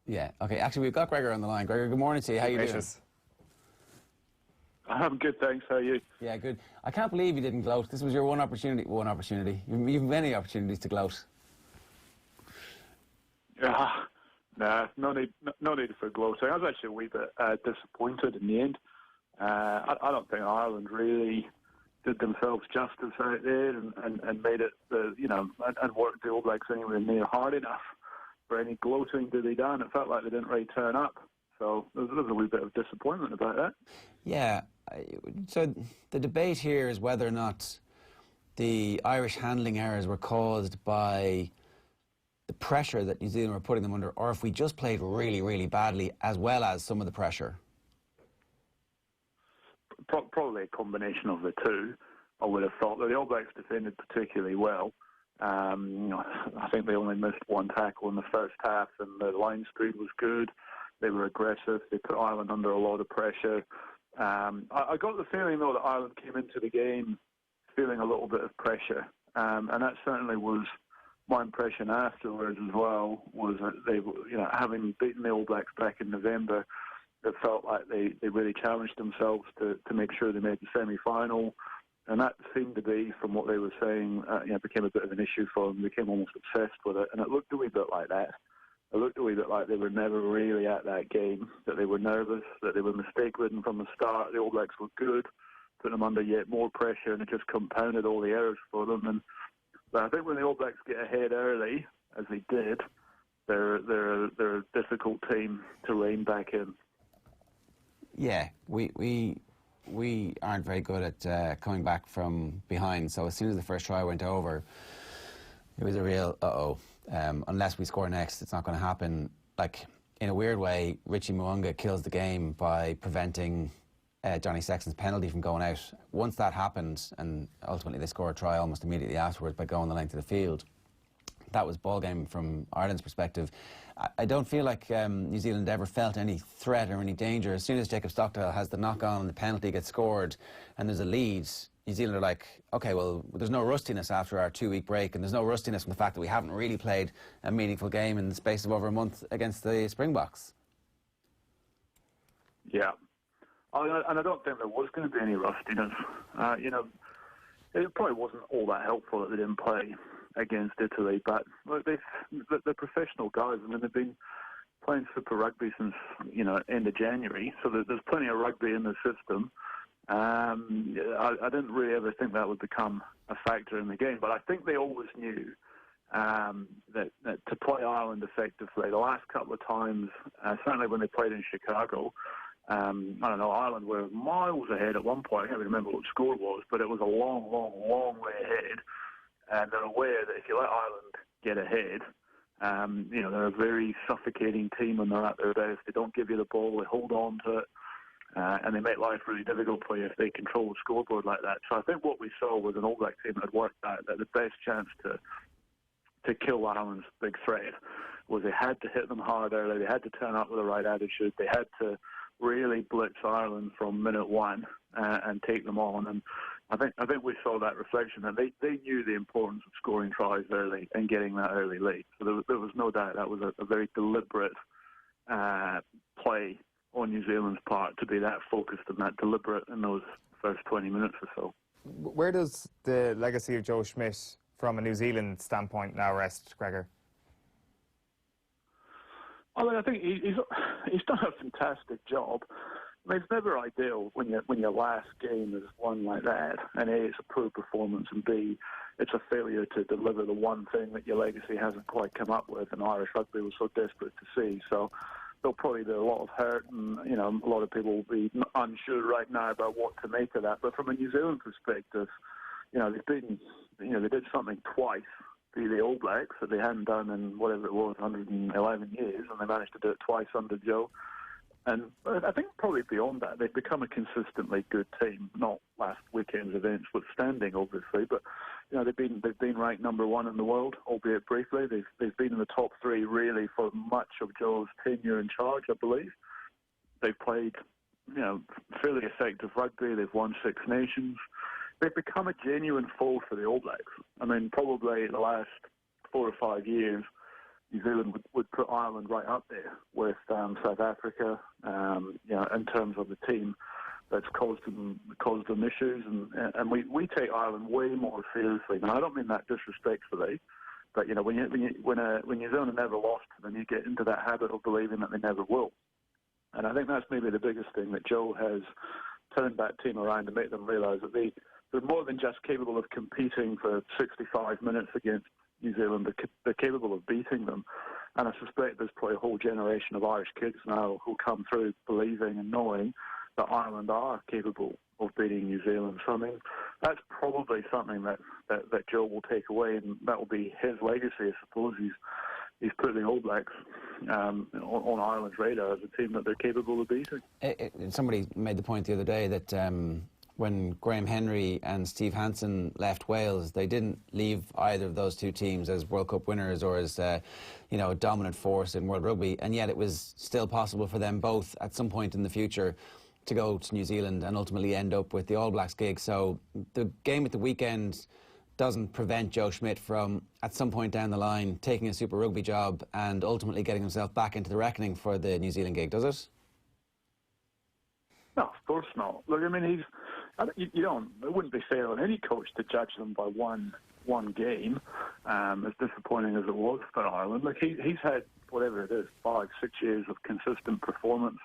Yeah, okay. Actually, we've got Gregor on the line. Gregor, good morning to you. How are you doing? I'm good, thanks. How are you? Yeah, good. I can't believe you didn't gloat. This was your one opportunity. You've many opportunities to gloat. Nah, no need for gloating. I was actually a wee bit disappointed in the end. I don't think Ireland really did themselves justice out there and made it, and worked the All Blacks anywhere near hard enough for any gloating to be done. It felt like they didn't really turn up. So there was a wee bit of disappointment about that. Yeah. So the debate here is whether or not the Irish handling errors were caused by the pressure that New Zealand were putting them under, or if we just played really, really badly, as well as some of the pressure. Probably a combination of the two, I would have thought. The All Blacks defended particularly well. I think they only missed one tackle in the first half, and the line speed was good. They were aggressive. They put Ireland under a lot of pressure. I got the feeling, though, that Ireland came into the game feeling a little bit of pressure, and that certainly was my impression afterwards as well. Was that they, having beaten the All Blacks back in November, it felt like they really challenged themselves to make sure they made the semi-final, and that seemed to be, from what they were saying, became a bit of an issue for them. They became almost obsessed with it, and it looked a wee bit like that. It looked a wee bit like they were never really at that game, that they were nervous, that they were mistake-ridden from the start. The All Blacks were good, put them under yet more pressure, and it just compounded all the errors for them. But I think when the All Blacks get ahead early, as they did, they're a difficult team to rein back in. Yeah, we aren't very good at coming back from behind. So as soon as the first try went over, it was a real unless we score next, it's not going to happen. Like, in a weird way, Richie Mo'unga kills the game by preventing Johnny Sexton's penalty from going out. Once that happened, and ultimately they scored a try almost immediately afterwards by going the length of the field, that was ball game from Ireland's perspective. I don't feel like New Zealand ever felt any threat or any danger. As soon as Jacob Stockdale has the knock-on and the penalty gets scored and there's a lead, New Zealand are like, okay, well, there's no rustiness after our 2-week break, and there's no rustiness from the fact that we haven't really played a meaningful game in the space of over a month against the Springboks. Yeah. And I don't think there was going to be any rustiness. It probably wasn't all that helpful that they didn't play against Italy, but they're professional guys. I mean, they've been playing Super Rugby since, end of January, so there's plenty of rugby in the system. I didn't really ever think that would become a factor in the game, but I think they always knew that to play Ireland effectively, the last couple of times, certainly when they played in Chicago, Ireland were miles ahead at one point. I can't remember what the score was, but it was a long, long, long way ahead. And they're aware that if you let Ireland get ahead, they're a very suffocating team and they're at their best. They don't give you the ball, they hold on to it, and they make life really difficult for you if they control the scoreboard like that. So I think what we saw was an All Black team that had worked out that the best chance to kill Ireland's big threat was they had to hit them hard early, they had to turn up with the right attitude, they had to really blitz Ireland from minute one and take them on. And I think we saw that reflection, that they knew the importance of scoring tries early and getting that early lead. So there was no doubt that was a very deliberate play on New Zealand's part to be that focused and that deliberate in those first 20 minutes or so. Where does the legacy of Joe Schmidt from a New Zealand standpoint now rest, Gregor? I think he's done a fantastic job. I mean, it's never ideal when your last game is one like that, and A, it's a poor performance, and B, it's a failure to deliver the one thing that your legacy hasn't quite come up with, and Irish rugby was so desperate to see. So there'll probably be a lot of hurt, and a lot of people will be unsure right now about what to make of that. But from a New Zealand perspective, they did something twice. The All Blacks that they hadn't done in whatever it was, 111 years, and they managed to do it twice under Joe. And I think probably beyond that, they've become a consistently good team. Not last weekend's events withstanding, obviously, but they've been ranked number one in the world, albeit briefly. They've been in the top three really for much of Joe's tenure in charge, I believe. They've played fairly effective rugby. They've won Six Nations. They've become a genuine foe for the All Blacks. I mean, probably the last 4 or 5 years, New Zealand would put Ireland right up there with South Africa, in terms of the team that's caused them issues, and we take Ireland way more seriously. Now, I don't mean that disrespectfully, but when New Zealand have never lost to them, you get into that habit of believing that they never will. And I think that's maybe the biggest thing, that Joe has turned that team around to make them realise that they're more than just capable of competing for 65 minutes against New Zealand. They're capable of beating them. And I suspect there's probably a whole generation of Irish kids now who'll come through believing and knowing that Ireland are capable of beating New Zealand. So, I mean, that's probably something that Joe will take away, and that will be his legacy, I suppose. He's put the All Blacks on Ireland's radar as a team that they're capable of beating. Somebody made the point the other day that when Graham Henry and Steve Hansen left Wales, they didn't leave either of those two teams as World Cup winners or as a dominant force in World Rugby, and yet it was still possible for them both at some point in the future to go to New Zealand and ultimately end up with the All Blacks gig. So the game at the weekend doesn't prevent Joe Schmidt from, at some point down the line, taking a Super Rugby job and ultimately getting himself back into the reckoning for the New Zealand gig, does it? No, of course not. Look, I mean, it wouldn't be fair on any coach to judge them by one game, as disappointing as it was for Ireland. Look, he's had, whatever it is, 5-6 years of consistent performance.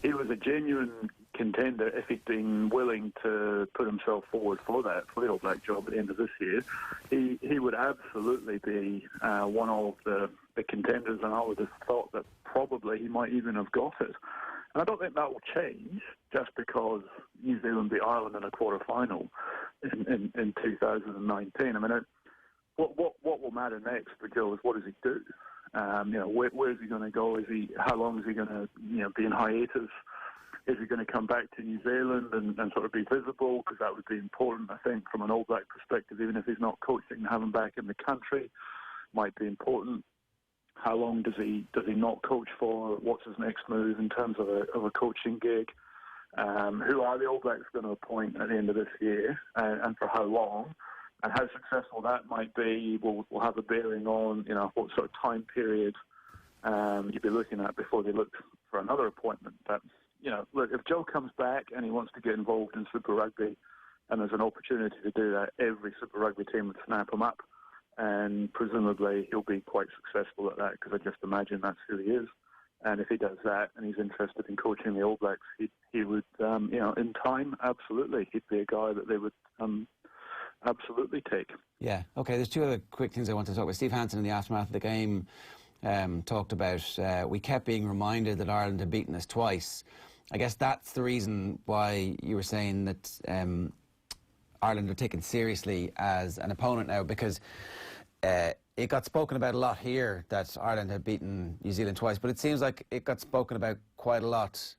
He was a genuine contender if he'd been willing to put himself forward for the All Black job at the end of this year. He would absolutely be one of the contenders, and I would have thought that probably he might even have got it. And I don't think that will change just because New Zealand beat Ireland in a quarter-final in 2019. I mean, what will matter next for Joe is what does he do? Where is he going to go? How long is he going to be in hiatus? Is he going to come back to New Zealand and sort of be visible? Because that would be important, I think, from an All Black perspective, even if he's not coaching, have him back in the country might be important. How long does he not coach for? What's his next move in terms of a coaching gig? Who are the All Blacks going to appoint at the end of this year, and for how long? And how successful that might be will have a bearing on what sort of time period you'd be looking at before they look for another appointment. But look, if Joe comes back and he wants to get involved in Super Rugby, and there's an opportunity to do that, every Super Rugby team would snap him up. And presumably he'll be quite successful at that, because I just imagine that's who he is. And if he does that and he's interested in coaching the All Blacks, he would, in time, absolutely, he'd be a guy that they would absolutely take. Yeah, okay, there's two other quick things I want to talk about. Steve Hansen, in the aftermath of the game, talked about, we kept being reminded that Ireland had beaten us twice. I guess that's the reason why you were saying that Ireland are taken seriously as an opponent now, because it got spoken about a lot here that Ireland had beaten New Zealand twice, but it seems like it got spoken about quite a lot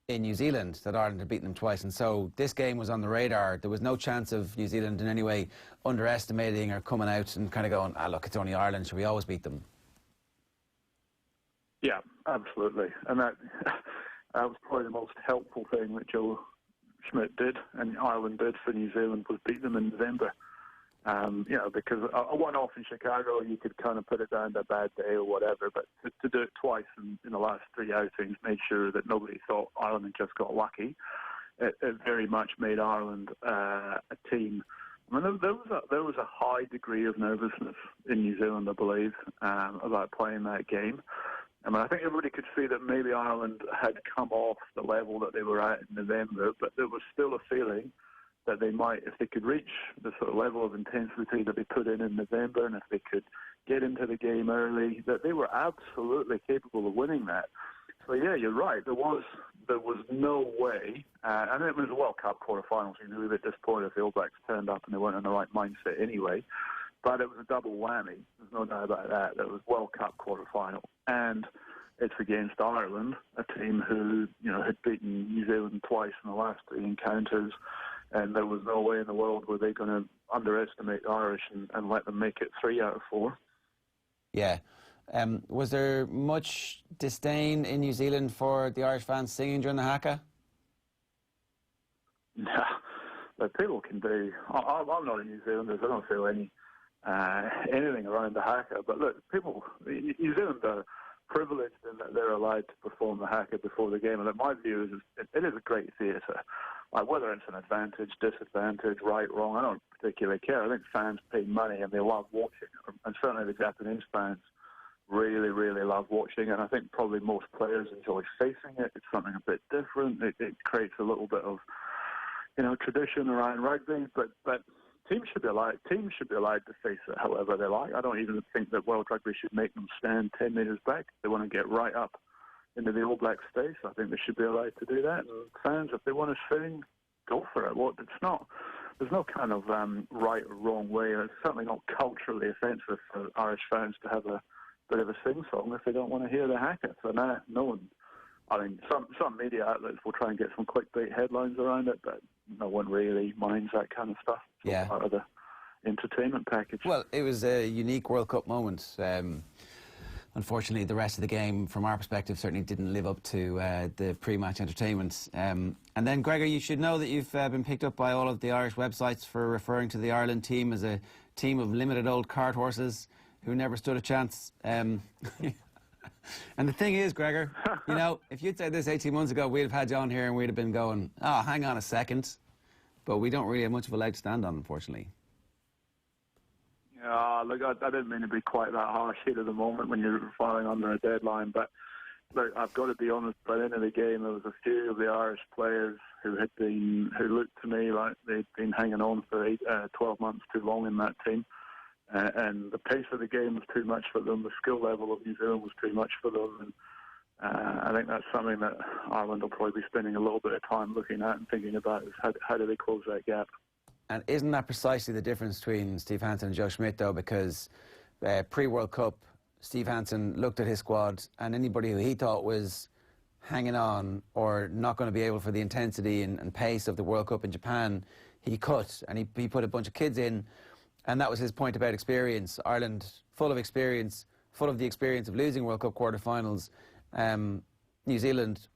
in New Zealand that Ireland had beaten them twice, and so this game was on the radar. There was no chance of New Zealand in any way underestimating or coming out and kind of going, look, it's only Ireland, should we always beat them? Yeah, absolutely. And that was probably the most helpful thing that Joe Schmidt did and Ireland did for New Zealand, was beat them in November. Because a one-off in Chicago, you could kind of put it down to a bad day or whatever, but to do it twice in the last three outings made sure that nobody thought Ireland had just got lucky. It very much made Ireland a team. I mean, there was a high degree of nervousness in New Zealand, I believe, about playing that game. I mean, I think everybody could see that maybe Ireland had come off the level that they were at in November, but there was still a feeling that they might, if they could reach the sort of level of intensity that they put in November, and if they could get into the game early, that they were absolutely capable of winning that. So yeah, you're right. There was no way, and it was a World Cup quarterfinals. You knew a bit disappointed if the All Blacks turned up and they weren't in the right mindset anyway. But it was a double whammy. There's no doubt about that. It was World Cup quarterfinal, and it's against Ireland, a team who had beaten New Zealand twice in the last three encounters. And there was no way in the world were they going to underestimate the Irish and let them make it 3 out of 4. Yeah. Was there much disdain in New Zealand for the Irish fans singing during the haka? Nah, but people can do. I'm not a New Zealander, so I don't feel any anything around the haka. But look, New Zealand are privileged in that they're allowed to perform the haka before the game. And my view is it is a great theatre. Whether it's an advantage, disadvantage, right, wrong, I don't particularly care. I think fans pay money and they love watching it. And certainly the Japanese fans really, really love watching it. And I think probably most players enjoy facing it. It's something a bit different. It creates a little bit of, tradition around rugby. But teams should be allowed to face it however they like. I don't even think that World Rugby should make them stand 10 metres back. They want to get right up into the All Black space. I think they should be allowed to do that. And fans, if they want to sing, go for it. There's no kind of right or wrong way. It's certainly not culturally offensive for Irish fans to have a bit of a sing-song if they don't want to hear the Hackett. So no one. I mean, some media outlets will try and get some clickbait headlines around it, but no one really minds that kind of stuff. It's all part of the entertainment package. Well, it was a unique World Cup moment. Unfortunately, the rest of the game, from our perspective, certainly didn't live up to the pre-match entertainment. And then, Gregor, you should know that you've been picked up by all of the Irish websites for referring to the Ireland team as a team of limited old cart horses who never stood a chance. And the thing is, Gregor, if you'd said this 18 months ago, we'd have had you on here and we'd have been going, oh, hang on a second. But we don't really have much of a leg to stand on, unfortunately. Look, I didn't mean to be quite that harsh here at the moment when you're filing under a deadline, but look, I've got to be honest, by the end of the game, there was a few of the Irish players who looked to me like they'd been hanging on for 12 months too long in that team. And the pace of the game was too much for them. The skill level of New Zealand was too much for them. And I think that's something that Ireland will probably be spending a little bit of time looking at and thinking about is how do they close that gap. And isn't that precisely the difference between Steve Hansen and Joe Schmidt, though? Because pre-World Cup, Steve Hansen looked at his squad and anybody who he thought was hanging on or not going to be able for the intensity and pace of the World Cup in Japan, he cut and he put a bunch of kids in. And that was his point about experience. Ireland, full of experience, full of the experience of losing World Cup quarterfinals. New Zealand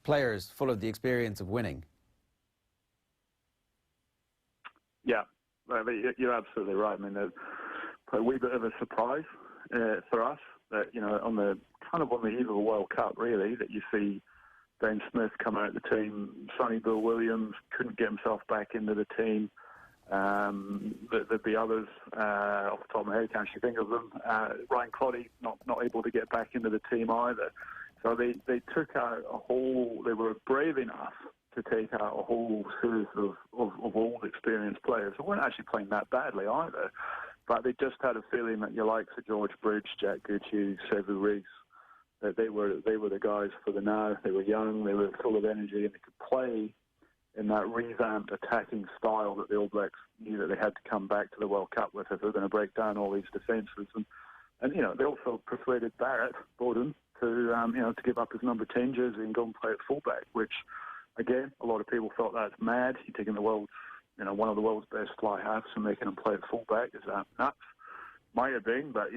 players, full of the experience of winning. Yeah, you're absolutely right. I mean, a wee bit of a surprise for us that on the eve of a World Cup, really, that you see Ben Smith come out of the team. Sonny Bill Williams couldn't get himself back into the team. There'd be others off the top of my head, can't actually think of them. Ryan Crotty not able to get back into the team either. So they took out they were brave enough to take out a whole series of old experienced players who weren't actually playing that badly either. But they just had a feeling that your likes of George Bridge, Jack Goodhue, Sevu Reece, that they were the guys for the now. They were young, they were full of energy, and they could play in that revamped attacking style that the All Blacks knew that they had to come back to the World Cup with if they were going to break down all these defences. And they also persuaded Barrett Bowden to give up his number 10 jersey and go and play at fullback, which, again, a lot of people thought that's mad. You're taking one of the world's best fly halves and making him play at fullback. Is that nuts? Might have been, but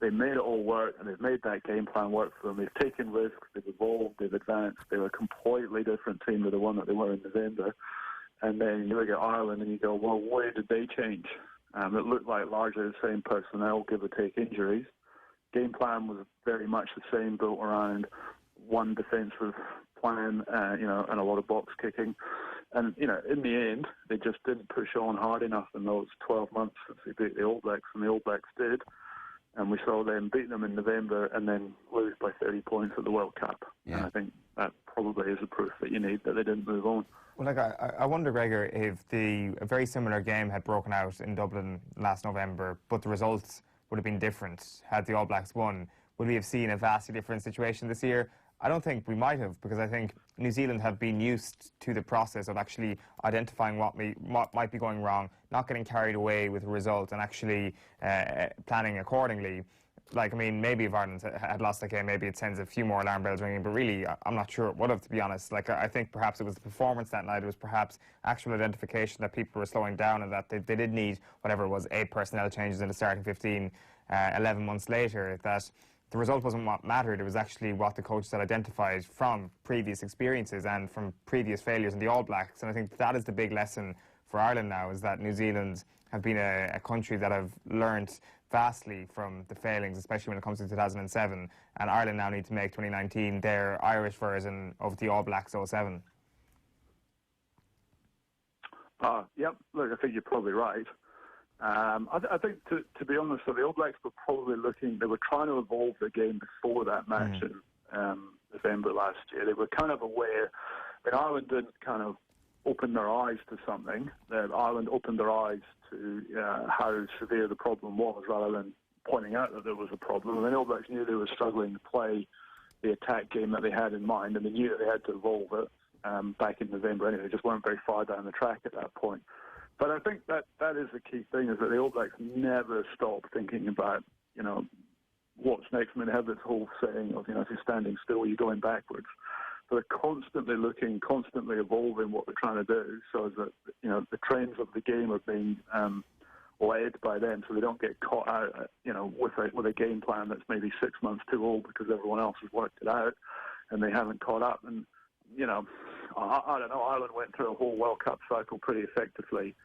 they made it all work, and they've made that game plan work for them. They've taken risks, they've evolved, they've advanced. They were a completely different team to the one that they were in November. And then you look at Ireland and you go, well, where did they change? It looked like largely the same personnel, give or take injuries. Game plan was very much the same, built around one defensive plan, and a lot of box kicking. And, in the end, they just didn't push on hard enough in those 12 months since they beat the All Blacks, and the All Blacks did. And we saw them beat them in November and then lose by 30 points at the World Cup. Yeah. And I think that probably is a proof that you need that they didn't move on. Well, I wonder, Gregor, if a very similar game had broken out in Dublin last November, but the results would have been different had the All Blacks won. Would we have seen a vastly different situation this year? I don't think we might have, because I think New Zealand have been used to the process of actually identifying what might be going wrong, not getting carried away with the result, and actually planning accordingly. Maybe if Ireland had lost that game, maybe it sends a few more alarm bells ringing, but really, I'm not sure it would have, to be honest. I think perhaps it was the performance that night, it was perhaps actual identification that people were slowing down and that they did need, whatever it was, 8 personnel changes in the starting 15 11 months later, that the result wasn't what mattered. It was actually what the coaches had identified from previous experiences and from previous failures in the All Blacks. And I think that is the big lesson for Ireland now, is that New Zealand have been a country that have learnt vastly from the failings, especially when it comes to 2007. And Ireland now need to make 2019 their Irish version of the All Blacks '07. Yep, look, I think you're probably right. I think, to be honest, so the All Blacks were probably they were trying to evolve the game before that match in November last year. They were kind of aware. I mean, Ireland didn't kind of open their eyes to something. Ireland opened their eyes to how severe the problem was, rather than pointing out that there was a problem. And the All Blacks knew they were struggling to play the attack game that they had in mind, and they knew that they had to evolve it back in November anyway. They just weren't very far down the track at that point. But I think that is the key thing, is that the All Blacks never stop thinking about, what's next. I mean, they have this whole saying of, if you're standing still, you're going backwards. So they're constantly looking, constantly evolving what they're trying to do, so that, the trends of the game are being led by them, so they don't get caught out, with a game plan that's maybe 6 months too old because everyone else has worked it out and they haven't caught up. And, I don't know, Ireland went through a whole World Cup cycle pretty effectively,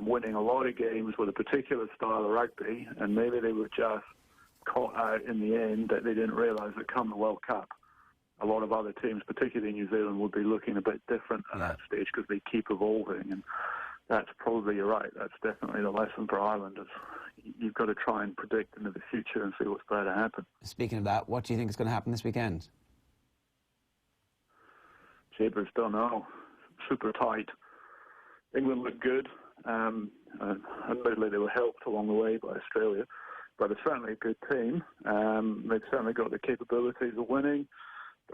winning a lot of games with a particular style of rugby, and maybe they were just caught out in the end that they didn't realise that come the World Cup, a lot of other teams, particularly New Zealand, would be looking a bit different at that stage because they keep evolving. And that's probably, you're right, that's definitely the lesson for Ireland, is you've got to try and predict into the future and see what's going to happen. Speaking of that, what do you think is going to happen this weekend? Sabres, don't know. Super tight. England looked good. Admittedly, they were helped along the way by Australia, but it's certainly a good team. They've certainly got the capabilities of winning.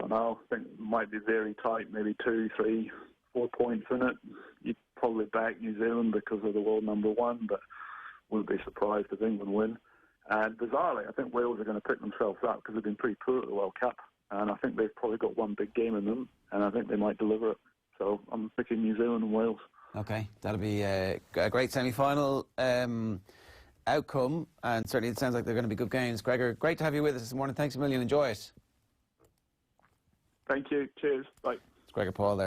Don't know. I think it might be very tight, maybe 2, 3, 4 points in it. You'd probably back New Zealand because of the world number one, but wouldn't be surprised if England win. And bizarrely, I think Wales are going to pick themselves up because they've been pretty poor at the World Cup. And I think they've probably got one big game in them, and I think they might deliver it. So I'm picking New Zealand and Wales. Okay, that'll be a great semi-final outcome, and certainly it sounds like they're going to be good games. Gregor, great to have you with us this morning. Thanks a million. Enjoy it. Thank you. Cheers. Bye. It's Gregor Paul there.